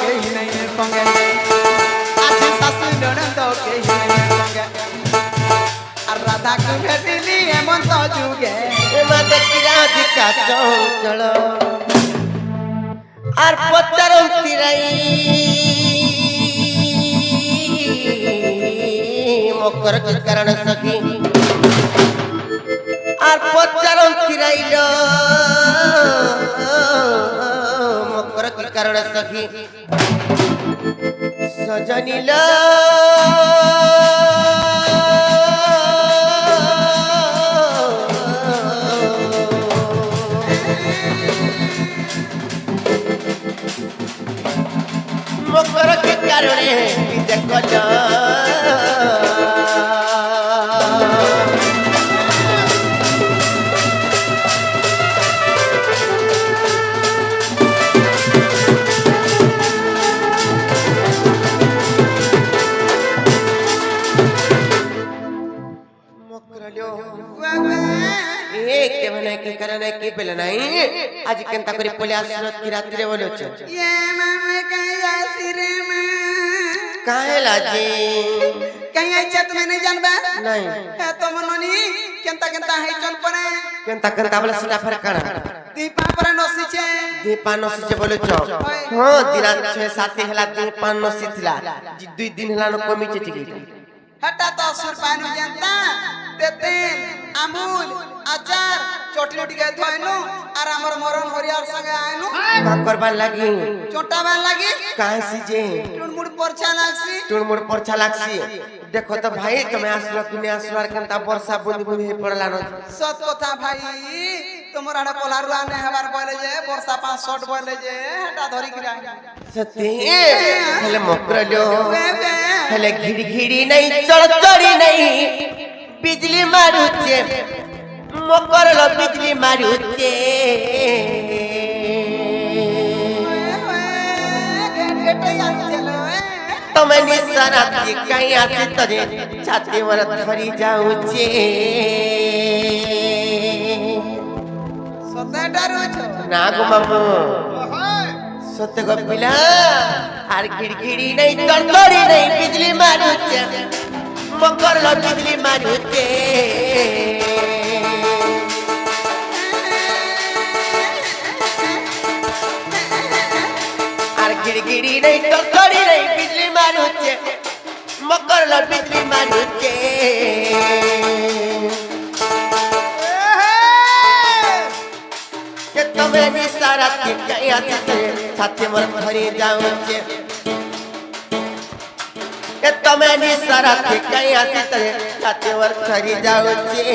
केही नहीं संगे आज सासु ननद केही नहीं संगे আর রাধা কে ভেটিলি হেমন্ত যুগে এমা দেখি রাধিকা চঞ্চল আর পচারন্তি রাই মকর কি কারণ সখী আর পচারন্তি রাইল মকর কি কারণ সখী সজনিল मकर के कारण देखल के कारण की पेले नहीं आज केनता करी पले आसरत की रात्रि बोलो छ ये मामे कहीं सिरे में काहे लाजी कहीं अच्छा तुम्हें नहीं जानबा नहीं है तो मनोनी केनता केनता है चल पड़े केनता बोले सीधा फरक करा दीपा पर नसीचे दीपा नसीचे बोले छ हां दिना 6-7 हला दीपा नसीथिला 2 दिन हला न कमी चटी हटा तो सुरपानु जनता तेते अमूल आचार चटनी टिके थयनु आर हमर मरण हरियार संगे आइनु का करबा लागी छोटा बाल लागी काहे सीजे टुनमुड़ परछा लागसी देखो तो भाई तुम्हें आसलो कि नहीं आसलो केनता वर्षा बुंदी बुंदी पड़ला न सत कथा भाई तुमर आडे पलारुआ ने हबार बोले जे वर्षा 5 शॉट बोले जे हटा धरी गिरा सती हेले मकरलो हेले घिड़ी घिड़ी नहीं चढ़चड़ी नहीं बिजली मारुचे मकरलो बिजली मारुचे तुम्हें निशाना दी कहीं आते तजे छाती वर धरी जाऊचे सते डरू छ ना गो मामू सत्य गो पिला आर गिड़गिड़ी नहीं तड़तड़ी नहीं बिजली मारुचे मकर लो बिजली मारुचे आर गिड़गिड़ी नहीं तड़तड़ी नहीं बिजली मारुचे मकर लो बिजली मारुचे के तुम्हें निसारा के कया छाती मोर भरी जाऊचे के तुम्हें निसारा के कया छाती मोर भरी जाऊचे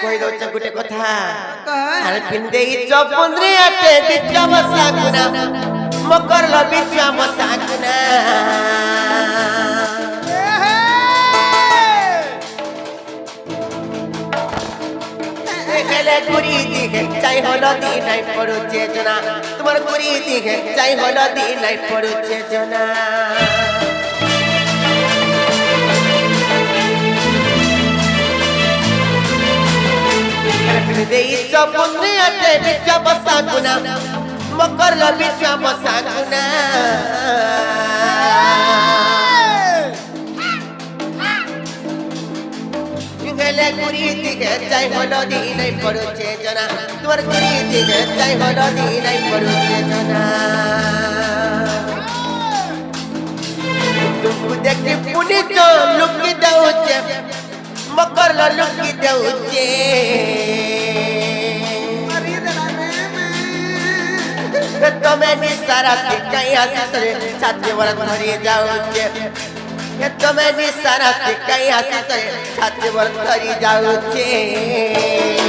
कोई दो गुटे कथा अरे पिंदे चौपुंद्री आटे बिचा बसाकुना मकर लो बिचा बसाकुना हेले गुरी दिखे चाय होलो दी नहीं पड़ो चेतना तुम्हार गुरी दिखे चाय होलो दी नहीं पड़ो चेतना दे चौपुंद्री आटे बिचा बसाकुना मकर लो बिचा बसाकुना हेले गुरी दिखे चाय होलो दी नहीं पड़ो चेतना तुम्हार गुरी दिखे चाय होलो दी नहीं पड़ो चेतना तुमको देख पुनी तो लुकी दाऊचे मकर लो लुकी दाऊचे तुम्हें निसारा के कहीं आसरे छाती वर धरी जाऊचे ये तुम्हें निशाना से कहीं हंसी तो छाती बोल करी जाऊ छे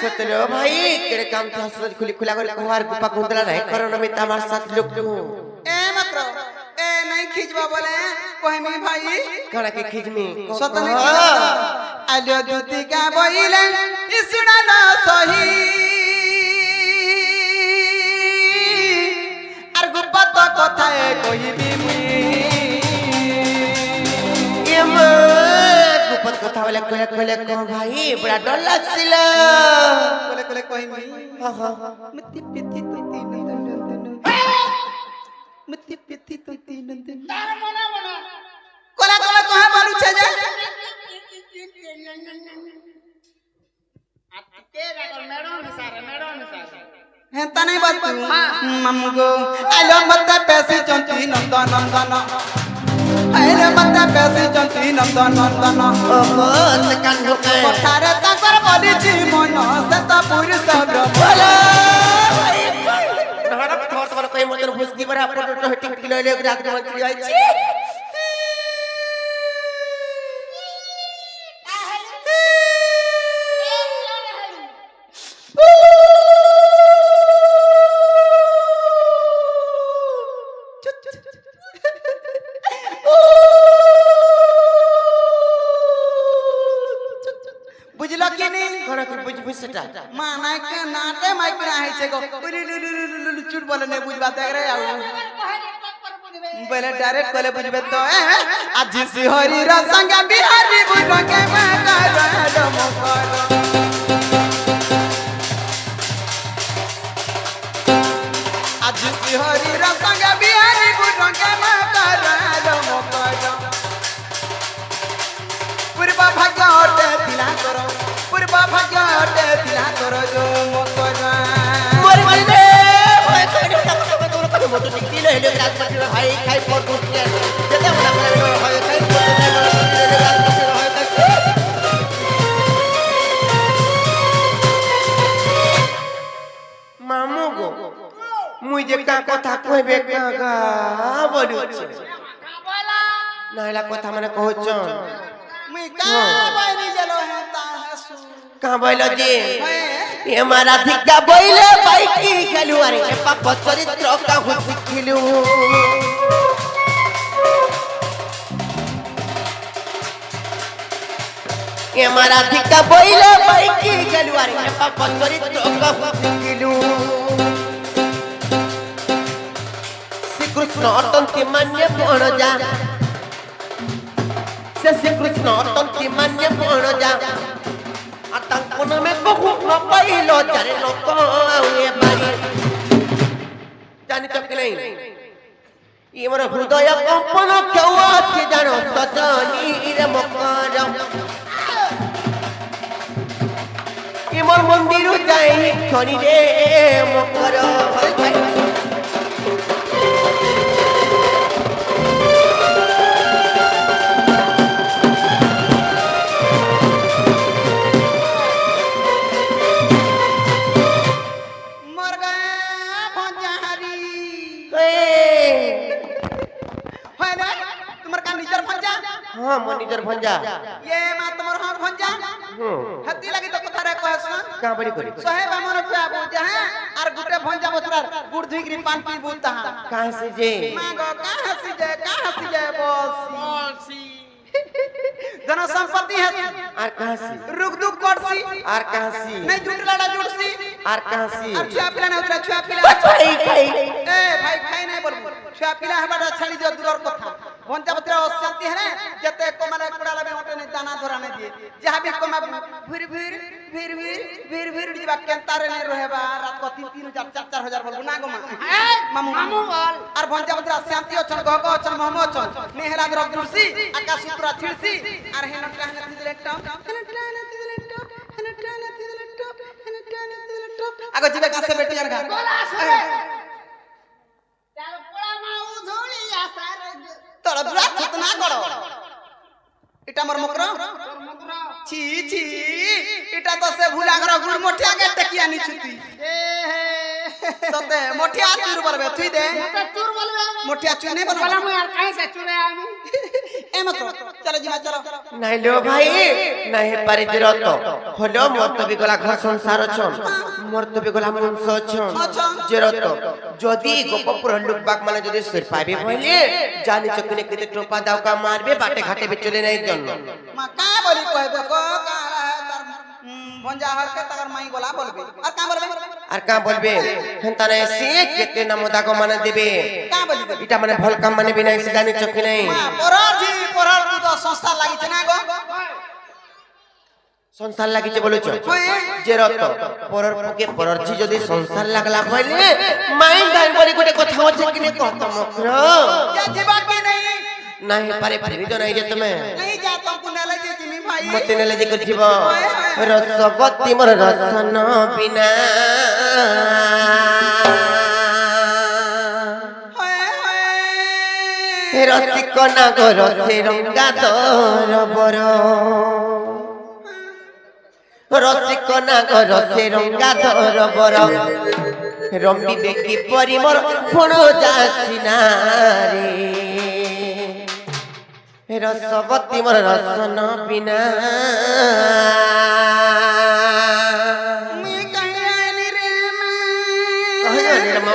सतलो भाई केड़े काम था सूरज खुली खुला कर कुहार गुपा कुंदला नहीं करो न मिता मार साथ लोग को ए मकरो ए नहीं खिजवा बोले कहमी भाई कणा के खिजमी सतने आलो दूती का बोइले इसुना ना सही আর গুপা তো কথায় কইবি মুই एमा गुपत कथा वाला कोले को भाई बड़ा डर लागसिला कोले कोले कहमी हां हां मति पिथि तो तीन मति पिथि तो तीन तार मना मना कोला कोला कहा बालू छे जे आते रागल मैडम हिसारे है तने बात मम्मू गो आलो मत पैसे चंती नंदन नंदन आइले मत पैसे चंती नंदन नंदन ओहो सकान होके कथारे ताकर बली जी मन से त पुरुष सब बोला नहरा थोर थोर कोई मतलब भुसकी बरा फोटो तो हिटिंग किलो ले रात में चली आई छी बुझलो कि नहीं कोना के बुझ बुझटा माना के नाटे माइक ना है छे गो चुट बोले ने बुझबा देख रे आउ बोले डायरेक्ट कोले बुझबे तो आज से हरि रा संग बिहारी बुझ के मैं कर मोकर आज से हरि रा संग बिहारी बुझ के मैं कर मोकर पूर्वा भाग्य ओटे दिला करो पूर्वा भाग्य ओटे दिला करो जो मोकर मोरे मोरे रे भाई कोई तो तो मोटो टिकटी ले ले रात में भाई खाई फोटो के जते बड़ा बड़ा भाई खाई फोटो ले रात में भाई मामू गो मुई जे का कथा कहबे का बोलु छ नाइला कथा माने कहछ मैं का बाइनी जलो है ता हसु का बोलो जी ये मारा धिक्का बोइले बाइक की खेलू अरे पाप चरित्र का हुसी खेलू ये मारा धिक्का बोइले बाइक की खेलू अरे पाप चरित्र का हुसी खेलू श्री कृष्ण अतंति मान्य पण जा से श्री कृष्ण अतंति मान्य पण जा आतंकन में बहु न पाइलो जाने लोक आउए बारी जानि चक नहीं ये मोर हृदय कंपन क्यों अछि जानो सजनी रे मकर ये मोर मंदिर जाई खनी रे मकर हां मनिजर भंजा ये मा तमर हां भंजा हती लगी तो कथा रे कहस का बड़ी करी साहेब हमर पे बुझा है और गुटे भंजा बसरा गुड़ धुइकरी पान पी बोलता है कहां से जे मांगो कहां से जे बोलसी जन संपत्ति है और कहां से रुक दुक करसी और कहां से नहीं झूठ लड़ा जुड़सी और कहां से और छुआ पिला नहीं उतरा छुआ पिला भाई खाई ए भाई खाई नहीं बोल छुआ पिला हमारा छाड़ी दे दूर कथा ভঞ্জাপত্র অশান্তি হ্যাঁ যেতে কমালে কুড়া লাগে ওটে নে দানা ধরা নে দিয়ে যাহা বি কমা ভির ভির ভির ভির ভির ভির দিবা কেনতারে নে রহেবা রাত কো 3,000 4,000 বলবো না গো মা মামু মামু বল আর ভঞ্জাপত্র শান্তি অছন গগ অছন মহম অছন নেহরা রবদুরসি আকাশ পুরা ছিড়সি আর হেনটা হেন দিলে টপ হেনটা হেন দিলে টপ হেনটা হেন দিলে টপ হেনটা হেন দিলে টপ আগো জিবে কাছে বেটি আর গা বলা শুনে তার পোড়া মা উধুলি আসার তোর দুরা ছুত না করো এটা মোর মুকর তোর মুদ্রা ছি ছি এটা তো সে ভুলা ঘর গুড় মঠিয়া গে টেকিয়া নি ছুতি এ হে তোতে মঠিয়া চুর বলবে তুই দে মতে চুর বলবে মঠিয়া চুর নেই বলবে বলা মুই আর কাই সে চুরে আমি এ মত চলো জিমা চলো নাইলো ভাই নাই পারি জিরত হলো মর্তবি গলা ঘর সংসার ছন মর্তবি গলা মনস ছন জিরত যদি গোপপুর লোক বাগ মানে যদি সির পাইবে বলে জানি চকনে কেতে টোপা দাও কা মারবে বাটে ঘাটে বে চলে নাই জন্য মা কা বলি কইবে গো কারা তার ভঞ্জা হরকে তার মাই গলা বলবে আর কা বলবে আর কা বলবে হেনতা নাই সে কেতে নাম দাগো মানে দিবে কা বলবে এটা মানে ভল কাম মানে বিনাই সে জানি চকি নাই মা পরার তো সংস্থা লাগিছে না গো সংসার লাগিছে বলছ যে রত পরর পকে পরর ঝি যদি সংসার লাগলা বলে মাই গাই বলি গোটে কথা আছে কিনে কত মক্র যা जीवा के नहीं নাই পারে ফিরি তো নাই যে তুমি नहीं जा तुमको नले जे जिमी भाई মতে নেলে যে করছিব রসবতী মোর রসন বিনা हाय हाय রসিক না গো রসে রঙ্গা তোর বড় রসিক না গো রসে রঙ্গা তোর বড় রম্বি বেকি পরি মোর ফোন যাসি না রে রসবতী মোর রসন বিনা मैं कहीं रे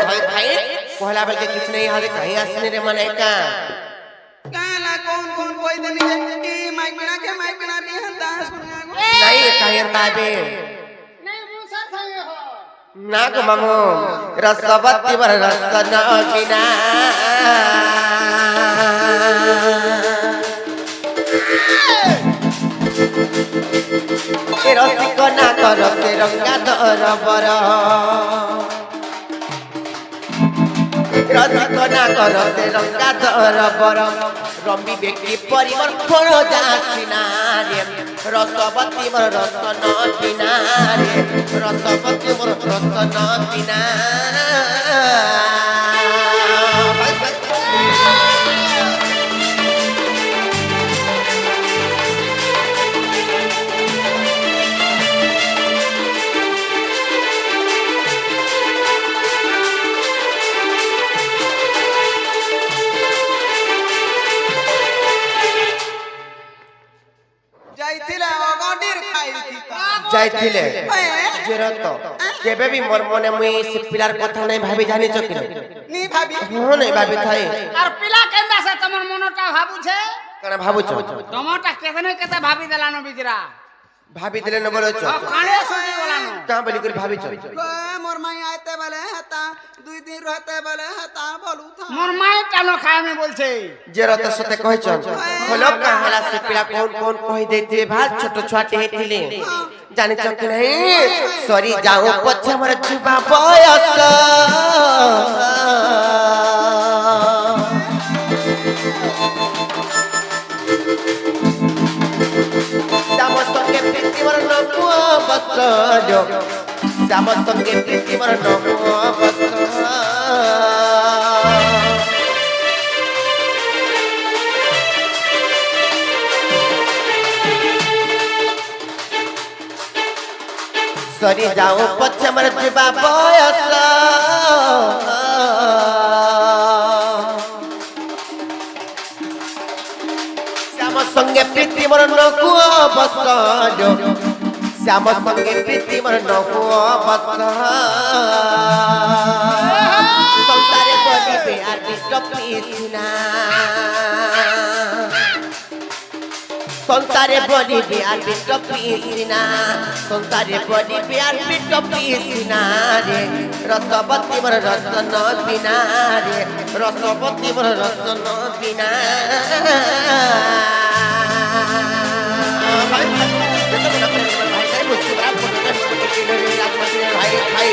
भाई भाई पहला बेल के कुछ नहीं हाले कहीं आसने रे मने का काला कौन कौन कोई दिन ए माइक बिना भी हंता सुना गो नहीं कहीं ताबे नहीं मुसा थाए हो नाग मामू रसवती बर रसन बिना रसिक ना कर से रंगा दर बर रसिक ना कर से रंगा दर बर रंबी बेकी परिमर फल जासिना रे रसवती मोर रसन बिना रे रसवती मोर रसन बिना যাইতিলা অগডির খাইতি যাইছিলে জেরত কেবে বি মোর মনে মুই সে পিলার কথা নাই ভাবি জানিছ কি নি ভাবি হ্যাঁ নাই ভাবি থাই আর পিলা কেন্দা সে তোমার মনটা ভাবুছে কানা ভাবুছ তোমারটা কেতে ভাবি দেলানো বিজরা ভাবি দিলে না বলছ কানে শুনি বলানো কা বলি করে ভাবিছ গো মোর মাই আইতে বলে হেতা 2 দিন রহতে বলে হেতা বলু থা মোর মায়ের কেন খায় আমি বলছে জেরত সাথে কইছ হলো কাহালা সে পিলা কোন কোন কই দেইতে ভাল ছোট ছোটে হেতিলে জানিছ কি নাই সরি যাও পছে মোর যুবা বয়স শ্যাম সঙ্গে প্রীতি মোর নকুয়া বসজ শ্যাম সঙ্গে প্রীতি মোর নকুয়া বসজ সরি যাও পছে মোর যুবা বয়স শ্যাম সঙ্গে প্রীতি মোর নকুয়া বসজ শ্যাম সঙ্গে প্রীতি মোর নকুয়া বসজ সংসারে বলিবে আর ডিস্টার্ব পিছিনা সংসারে বলিবি আর বিট পিসিনা সংসারে বলিবি আর বিট পিসিনা রে রসবতী মোর রসন বিনা রে রসবতী মোর রসন বিনা ভাই ভাই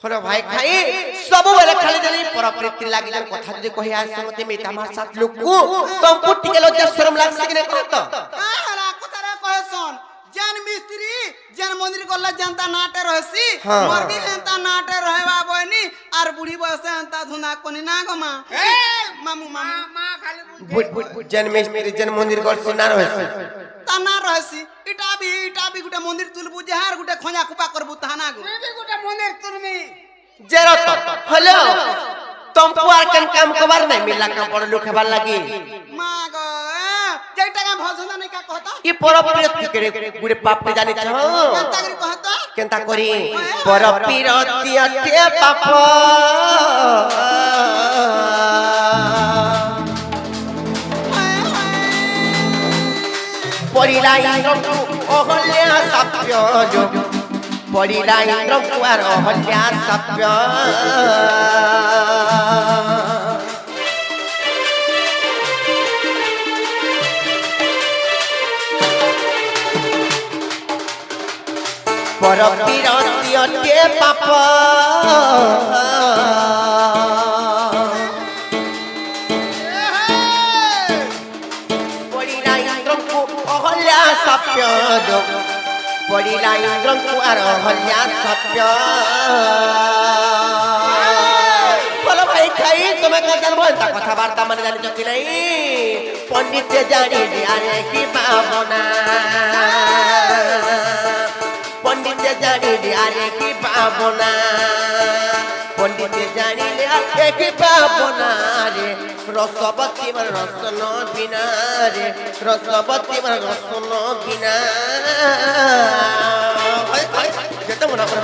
হলো ভাই খাই ସବୁବେଳେ ଖାଲି ଯଦି ପରପ୍ରୀତି ଲାଗି ଯଦି କଥା ଯଦି କହି ଆସ ମତେ ମିତା ମାର ସାଥ ଲୋକକୁ ତମକୁ ଟିକେ ଲଜ୍ଜା ଶରମ ଲାଗସି କି ନାହିଁ କହ ତ କଥାରେ କହେ ଶୁନ ଯେନ ମିସ୍ତ୍ରୀ ଯେନ ମନ୍ଦିର ଗଲା ଯେନ୍ତା ନାଟେ ରହେସି ମୋର ବି ହେନ୍ତା ନାଟେ ରହିବା ବନି ଆର ବୁଢୀ ବୟସେ ହେନ୍ତା ଧୁନା କୋନି ନା ଗো ମା ମାମୁ ମାମୁ মা খালি ଯେନ ମିସ୍ତ୍ରୀ ଯେନ ମନ୍ଦିର ଗଲସି ନା ରହେସି তা না রহেছি ইটা বি গুটে মন্দির তুলবু যাহার গুটে খঞ্জা কুপা করবু তাহা না গো তুই গোটা মনের তুলমি জেরো তো হলো তমকু আর কেন কাম কবার নাই মিলা কাম পড় লোক হেবার লাগি মা গো যেই টাকা ভজনা নাই কা কহতা ই পরপ্রীতি করে গুড়ে পাপ জানি ছ কেনতা করি কহতা কেনতা করি পরপ্রীতি অতে পাপ পড়িলা ইন্দ্রকু অহল্যা সাপ্য যোগ পড়িলা ইন্দ্রকু আর অহল্যা সাপ্য পরপ্রীতি অতে পাপ পড়িলা ইন্দ্রকু অহল্যা সাপ্য যোগ পড়িলা ইন্দ্রকু আর অহল্যা সাপ্য বলো ভাই খাই তুমি কা জানবো তা কথাবার্তা মানে জানিছ কি নাই পণ্ডিতে জানি আরে কি ভাবনা পণ্ডিতে জানিলে আরে কি পাবো না পণ্ডিতে জানিলে আরে কি পাবো না রে রসবতী আমার রসন বিনা রে রসবতী আমার রসন বিনা যেতে মনে করে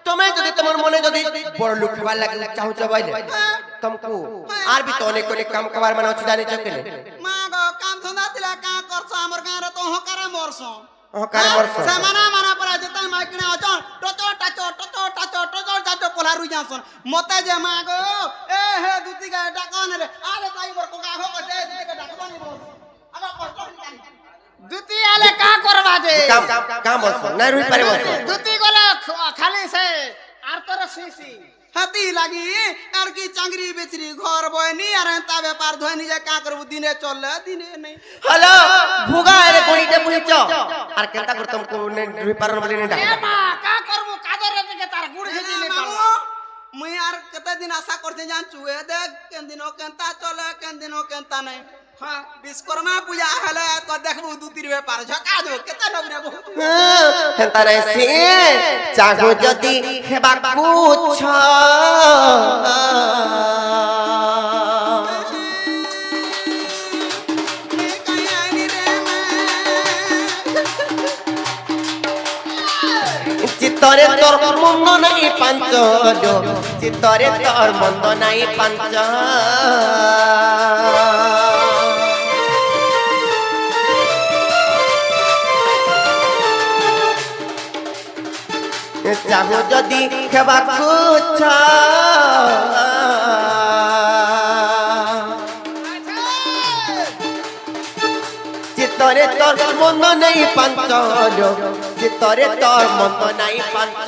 তুমি যদি তোমার মনে যদি বড় লোক হবার লাগে চাহুছ বাইলে তমকু আর বি তো অনেক অনেক কাম কবার মানে আছে জানিছ কেনে মা গো কাম ধন্দা দিলা কা করছ আমর গাঁরে তো হকারে মরছ হকারে মরছ সে মানা পরা যেতে মাইকনে অছ টচো টাচো পলা রুই যাসন মতে যে মা গো এ হে দুতি গা ডাকন রে আরে তাই বর কোকা হো কতে দুতি গা ডাকবানি বস আগা কষ্ট দুতি আলে কা করবা যে কাম কাম বলছ না রুই পারে বলছ দুতি গলে খালি সে আর তোর সিসি হাতি লাগি আর কি চাংরি বেচরি ঘর বয়নি আর তা ব্যাপার ধয় নিজে কা করবু দিনে চললে দিনে নাই হ্যালো ভুগা রে গড়িতে বুঝছ আর কেনতা করতম কো রুই পারন বলি না এ মা কা করবু কাদরে থেকে তার গুড় হেজি নে পারো মুই আর কত দিন আশা করতে জানছু এ দেখ কেন দিন কেনতা চলে কেন দিন কেনতা নাই হ্যাঁ বিশ্বকর্মা পূজা হলে তো দেখবু দুতির ব্যাপার ঝকা দেব কেত নবরে বহুত হেনতা নাই সে চাহু যদি হেবা কুছ চিত্তরে তোর মন্দ নাই পাঞ্চ চিত্তরে তোর মন্দ নাই পাঞ্চ চাহু যদি হেবা কুছ চিত্তরে তোর মন্দ নাই পাঞ্চ চিত্তরে তোর মন্দ নাই পাঞ্চ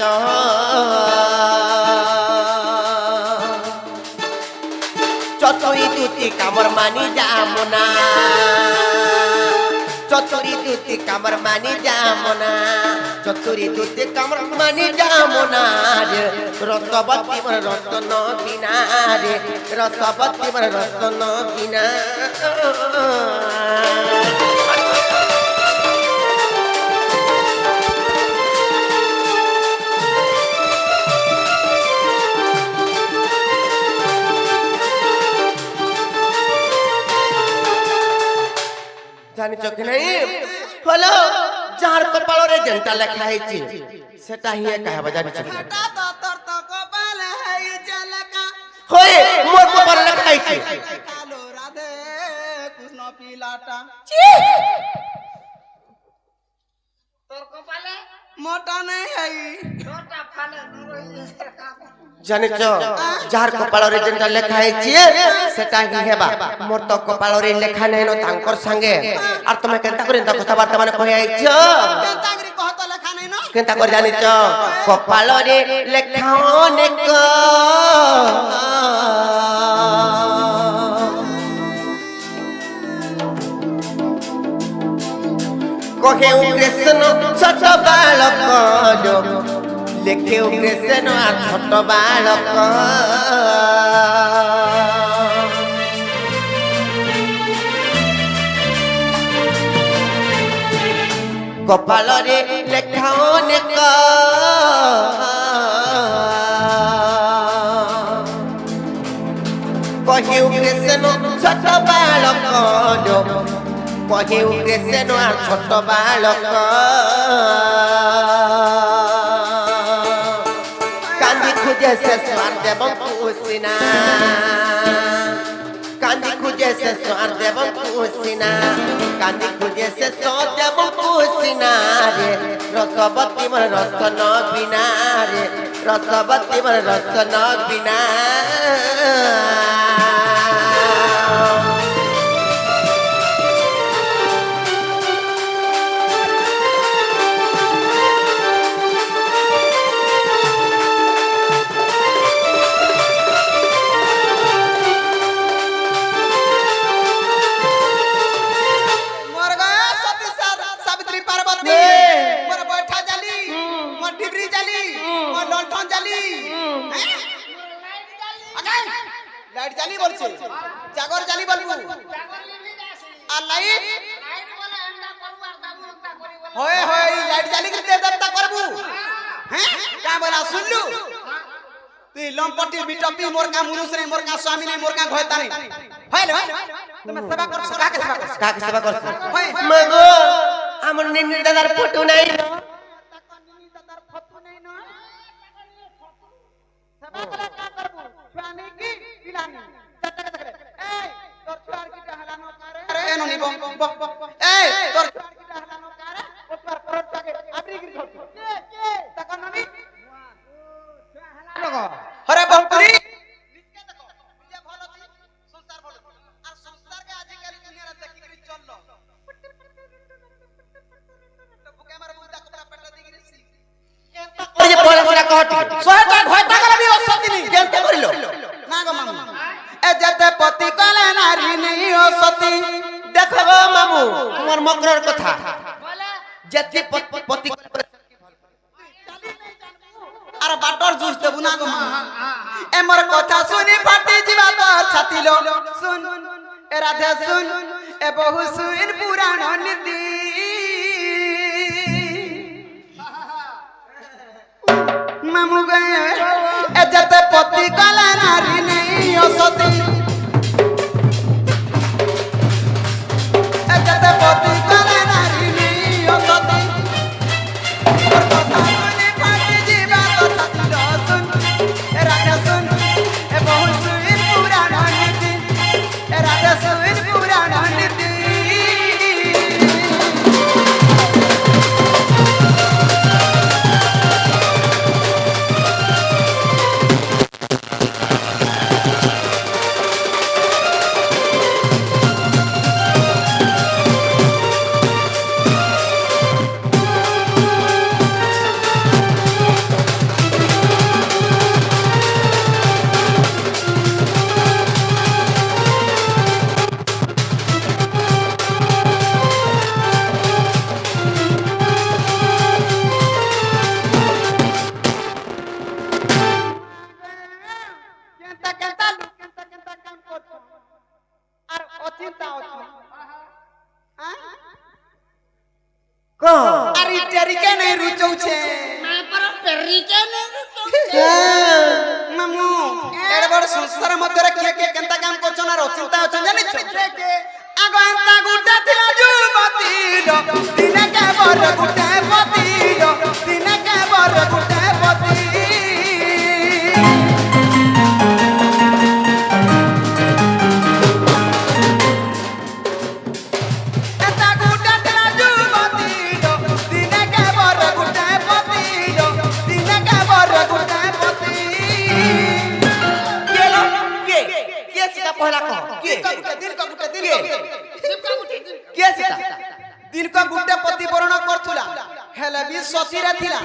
চতুরি দুটি কামর মানি যামনা চতুরি দুটি কামর মানি যামনা চতুরি দুটি কামর মানি যামনা রে রসবতী মর রসন বিনা রে রসবতী মর রসন বিনা রে যেটা লেখা হয়েছে সেটা হি একা হবে জানিছ এটা তো তোর তো কপাল হেই লেখা হয়ে মোর কপালে লেখা হয়েছে কালো রাধে কৃষ্ণ পিলাটা তোর কপালে মোটা নেই হেই তোরটা ফালে জানিছ যার কপালরে যেটা লেখা হয়েছে সেটা হি হেবা মোর তো কপালরে লেখা নেই তাঙ্কর সঙ্গে আর তুমি কেনতা করে কথাবার্তা মানে কই আইছ চাকরি কহত লেখা নেই না কেনতা করে জানিছ কপালরে লেখা অনেক কহে কৃষ্ণ ছোট বালক লেখে কৃষ্ণ আর ছোট বালক কপালরে লেখা অনেক কহে কৃষ্ণ ছোট বালক কহে কৃষ্ণ আর ছোট বালক কান্দি খুঁজে শেষ আর দেব কুসিনা কান্দি খুঁজে শেষ আর দেব কুসিনা কান্দি খুঁজে শেষ দেব কুসিনা রে রসবতী মর রস নবিনা রে রসবতী মর রস নবিনা मोर गया सती सावित्री पार्वती मोर बैठा जाली मोर डिबरी जाली मोर लंठन जाली लाइट जाली बोलছে জাগর জালি বলবু আর লাইট होए होए लाइट जाली के देवता करबू हैं का बोला सुनलू তুই লম্পটি বিটপি মোর কা মুনুষ রে মোর কা স্বামী নে মোর কা ঘয়তা নে হইল তুমি সেবা করছ কাকে সেবা করছ কাকে সেবা করছ মাগো আমার নিনি দাদার ফটো নাই हरे बहुतरी ওই যে পয়লা পয়লা কহটি সোহেটা ঘয়তা গলা বি অসতিনি কেনতে করিল না গো মামু এ যেতে পতি কলে নারী নেই অসতি দেখো গো মামু তোমার মকরর কথা বলে যেতে পতি আর বাটর জুস দেবু না গো মামু এ মোর কথা শুনি ফাটি জিবা তোর ছাতিলো শুন এ রাধে শুন এ বহু শুন পুরাণ নীতি মামু গে এ যেতে পতি কলে নারী নেই অসতি এ যেতে পতি কলে নারী নেই অসতি মোর কথা শুনি ফাটি জিবা তোর ছাতিলো শুন এ রাধে শুন এ বহু শুন পুরাণ নীতি এ রাধে শুন পুরাণ নীতি अरे टेरिके नहीं रुचौ छे मैं पर पेरी के मामू एड़ बड़ संसार मध्य रे के केंता काम करछन और चिंता अछन जानि छ आग कहता गुटे थिला जुबतीलो दिन के बर गुटे पतिलो दिन के बर गुटे पति एता गुटे थिला जुबतीलो दिन के बर गुटे पतिलो दिन के बर गुटे पति के सीता पहला कह के दिन का गुटे के सीता दिन को गुटे पति बरण करथुला हेले भी सती रे थिला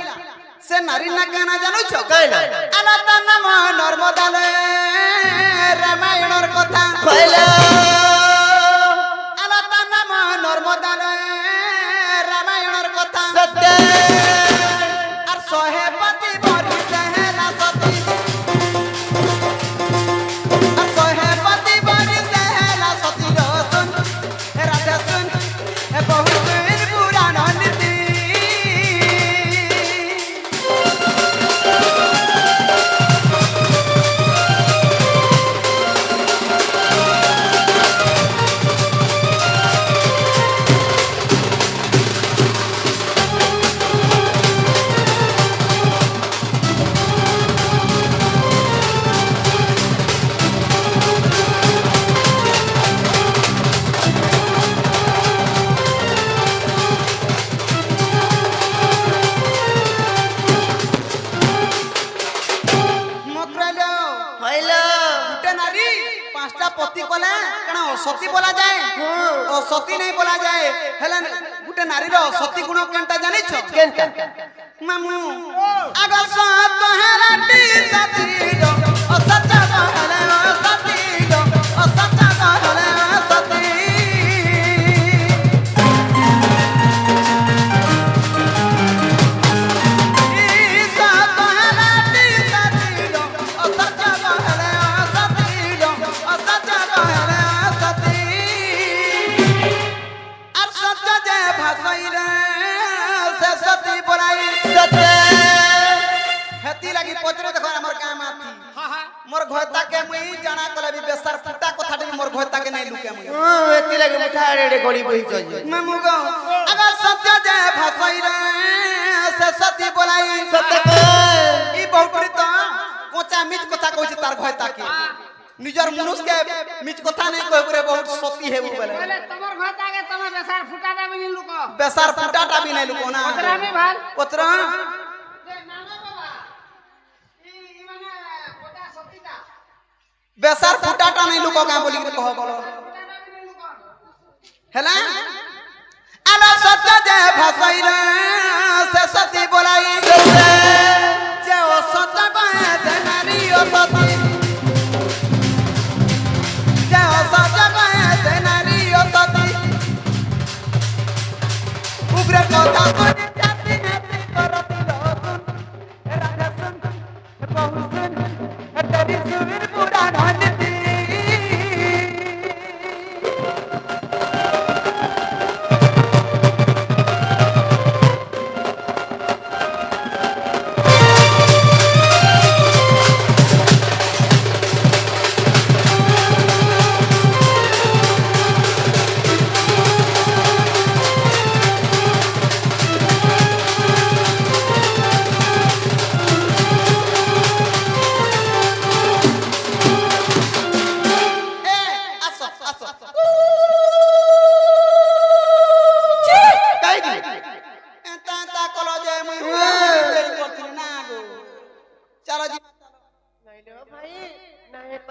से नारी ना कहना जानू छ कहना आलाता नाम नर्मदा ले रामायणर कथा कहला आलाता नाम नर्मदा ले रामायणर कथा सत्य और सोहे पति बरी सेला सती और सोहे पति बरी सेला सती रो सुन राधा सुन बहुत पुराण नीति मकरलो कहला गुटे नारी पांचटा पति कले कना सती बोला जाए ओ सती नहीं बोला जाए हेले गुटे नारी रो सती गुण केनटा जानि छ केनटा मामू आग सत हेलाटी सती रो ओ सच्चा कहले ओ सती रो ओ सच्चा कहले ओ सती ई सत हेलाटी सती रो ओ सच्चा कहले ओ सती रो ओ सच्चा कहले ओ सती और सत्य जे भासई रे से सती बोलाई सत्य हेती लगी पचरे देखो हमर काम आती मोर घोता के मुई जाना कले भी बेसर फुटा कथाटी मोर घोता के नहीं लुके मुई एती लगे मुठा रे गड़ी बही चल मैं मुगो अगर सत्य जे भासई रे से सती बोलाई सत्य कह ई बहुपरी तो कोचा मिच कथा कहै तार घोता के निजर मनुष्य के मिच कथा नहीं कहै करे बहुत सती है उ बोले बोले तमर घोता के तम बेसार फुटाटा भी नहीं लुको बेसर फुटाटा भी नहीं लुको ना ओकरा में भाल पत्र जे नाना बाबा ई माने घोटा सतीता बेसर फुटाटा नहीं लुको का बोली के कहो बोलो फुटाटा भी नहीं लुको हेला आला सत्य जे भासई रे से सती बोलाई जे ओ सत्य कहे जे नारी ओ सती जे ओ सत्य कहे जे नारी ओ सती उग्र कथा सुन जाति नाती करती लोसुन राधा सुन बहु सुन तेरी सुवीर पुराण नीति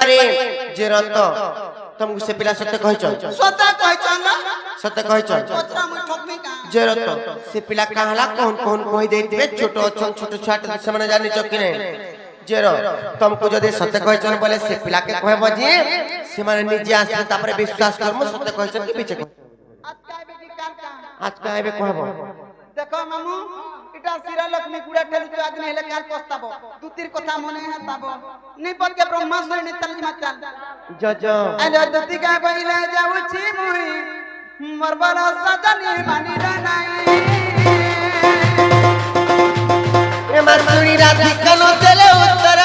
अरे जे रत तुमको से पिला सत्य कहि चल सत्य कहचन सत्य कहि चल पत्रा मुई ठोकबी का जे रत से पिला कहला कौन कौन कहि देबे छोटो छोटो छाट समय जानि चकी नहीं जे र तुमको जदि सत्य कहि चल बोले से पिला के कहबो जी से माने निजे आसे तापरे विश्वास करमु सत्य कहि चल के पीछे आज काबे की कान का आज कहबे कहबो देखो मामू इटा सिरा लक्ष्मी गुड़ा ठेलु तो आज नहीं लेकार पस्ताबो दू तीर कथा मने हताबो नहीं पद के ब्रह्मास्त्र ने तर्जमा चल ज ज अरे दती का बइला जाऊ छी मुई मरबल सजनी मानी रनाई ए मसूरी राधी कनो चले उत्तर